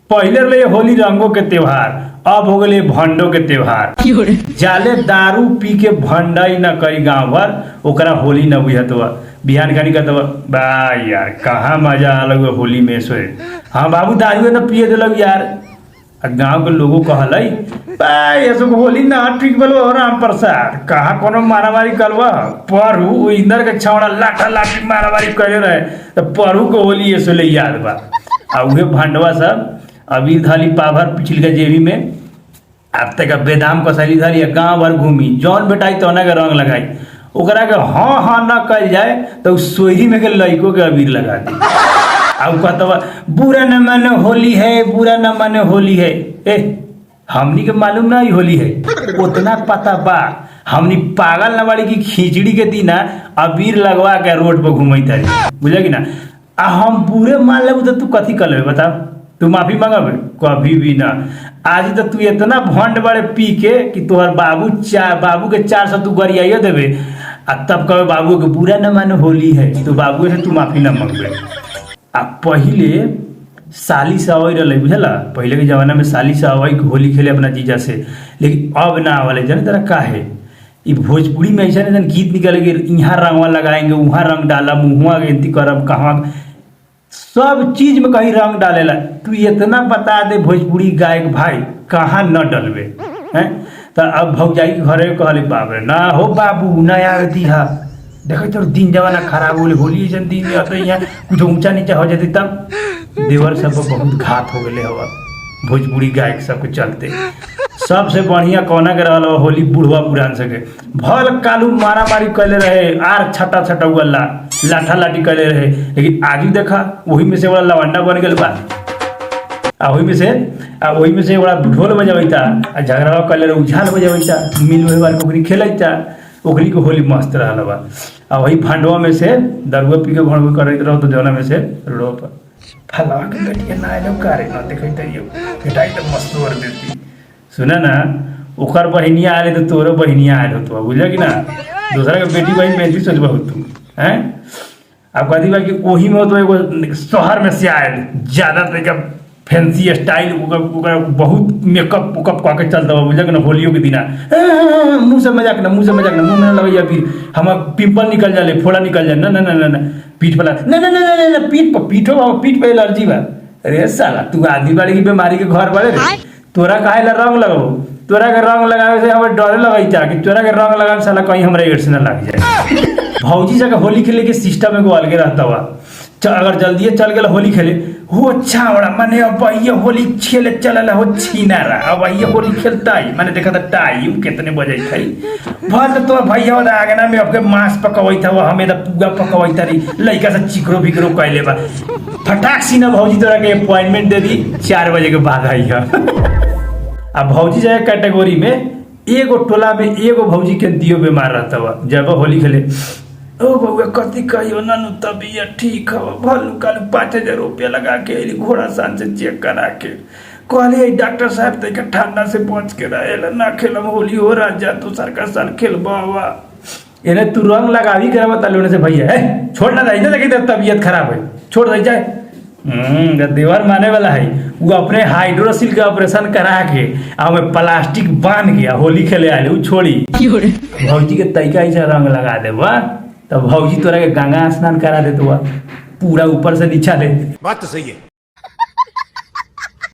पहले रहे होली रंगों के त्योहार, अब हो गए भंडों के त्योहार। जाले दारू पी के भंडाई न कई गांव भर, ओकरा होली न बुझत हुआ। बिहान खानी कहता बा यार कहाँ मजा अलग होली में सोए। हाँ बाबू दारू न पिए दिलक यार। गांव के लोगों कहलाई ऐसा होली ना ठीक बोलो राम प्रसाद कहाँ कोनो मारामारी करवा पढ़ू इंदर के छावड़ा लाठा लाठी मारामारी करे रहे तो पढ़ू को होली ऐसे ले याद बा। आ उहे भंडवा सब अबीर धाली पाभर पिछल के जेबी में अब तक बेदाम कसैली धाली गाँव भर घूमी जौन बेटाई तौना के रंग लगाई ओकरा के हाँ हाँ न कल जाए तो सोहरी में के लड़कों के अबीर लगा दी। अब कहता बुरा न माने होली है, बुरा न माने होली है। ए हमनी के मालूम ना होली है, उतना पता बा हमनी पागल न बाड़ी की खिचड़ी के दिन अबीर लगवा के रोड पर घूमई तारी बुझे कि ना। आ हम बुरे मान लेबू तो तू कथी कर लेबे बता, तू माफी मांगबे कभी भी ना। आज तो तू इतना भंड बड़े पी के कि तोहर बाबू के 400 तू गरियाइयो देबे आ तब कहे बाबू के बुरा न माने होली है तो बाबू से तू माफी ना मांगबे। आ पहले साली से अवै रहे बुझला, पहले के जमाना में साली से अवै होली खेले अपना जीजा से, लेकिन अब ना आवले जाने तेरा का है। ये भोजपुरी में ऐसा नहीं गीत निकल गए यहाँ रंगवा लगाएंगे वहाँ रंग डाला मुँहवा गिनती करब कहाँ सब चीज में कहीं रंग डालेला। तू इतना बता दे भोजपुरी गायक भाई कहाँ न डलबे हैं। तो अब भौजाई के घरे कहले बाप रे ना हो बाबू नया दिहा देखे तो दिन जमाना खराब होले होली जन दिन आता यहाँ कुछ ऊंचा नीचा हो जाती तब देवर सब बहुत घात हो गए हवा भोजपुरी गायक सबके चलते। सबसे बढ़िया कौना के रहल होली बुढ़वा पुरान सके भल कालू मारा मारी कैले रहे आर छटा छटा हुआ लाठा लाठी कैले रहे, लेकिन आज देखा वही में से बड़ा लवंडा बन गए बा। वही में से बड़ा ढोल बजावैता आ झगड़ा कैले रहे उझाल बजावैता मिल व्यवहार ओकरी खेलैता ओकरी के होली मस्त रहल बा। आ वही भांडवा में से दरुआ पी के भड़वा करैत रहो तो जौना में से रोड पर फलवा के बेटिया ना आइलो कारे ना देखैत रहियो बेटाई तो मस्त वर देती। सुना ना ओकर बहिनिया आले तो तोरो बहिनिया आले तो बुझल कि ना दूसरा के बेटी बहन मेहंदी सोचबा हो तू हैं। अब कथी बा कि ओही में तो एगो शहर में से आयल ज्यादा तरीका फैंसी स्टाइल ओकर बहुत मेकअप उकअप कह के चलता बुझल ना होलियो के दिना मुंह से मजाक ना मुंह में लगैया फिर हम पिंपल निकल जाले फोड़ा निकल जाए ना ना ना ना पीठ पर ना ना ना ना पीठ पे एलर्जी बा। अरे साला तू आदमी बाड़ी की बीमारी के घर बाड़े रे तोरा काहे ला रंग लगाओ तोरा के रंग लगावे से हमें डर लगैता कि तोरा के रंग लगावे साला कहीं हमरा एड्स न लग जाए। भौजी जगह होली खेले के सिस्टम एगो अलगे रहता हुआ अगर जल्दी चल गया होली खेले हो छावड़ा माने अब ये होली खेले चलल हो छीनारा अब ये होली खेलता ही मैंने देखा था टाइम कितने बजे थी भल तो भैया आगे ना में आपके मांस पकवई था हमें तो पूरा पकवई था लड़का से चिकरो बिकरो कैले बा फटाक सी ना भौजी तोरा के अपॉइंटमेंट दे दी 4 बजे के बाद आई है। अब भौजी जाए कैटेगरी में एगो टोला में एगो भौजी के दियो बीमार रहता हुआ जब होली खेले ओ बउआ कथी कहियो नानू तबीयत ठीक हो भलू कालू 5,000 रुपया लगा के घोड़ा सान से चेक करा के कहले डॉक्टर साहब तक ठंडा से बच के रहे ना खेलम होली हो रहा जा तो सरकार साल खेलबा इन्हें तू रंग लगावी कर बता लोने से भैया है छोड़ ना जाए लेकिन तबीयत खराब है छोड़ दे जाए देवर माने वाला है वो अपने हाइड्रोसिल का ऑपरेशन करा के हमें प्लास्टिक बांध गया होली खेले आए वो छोड़ी भौजी के तरीका ऐसा रंग लगा दे तब भौजी तोरा के गंगा स्नान करा दे तो पूरा ऊपर से नीचा ले बात तो सही है।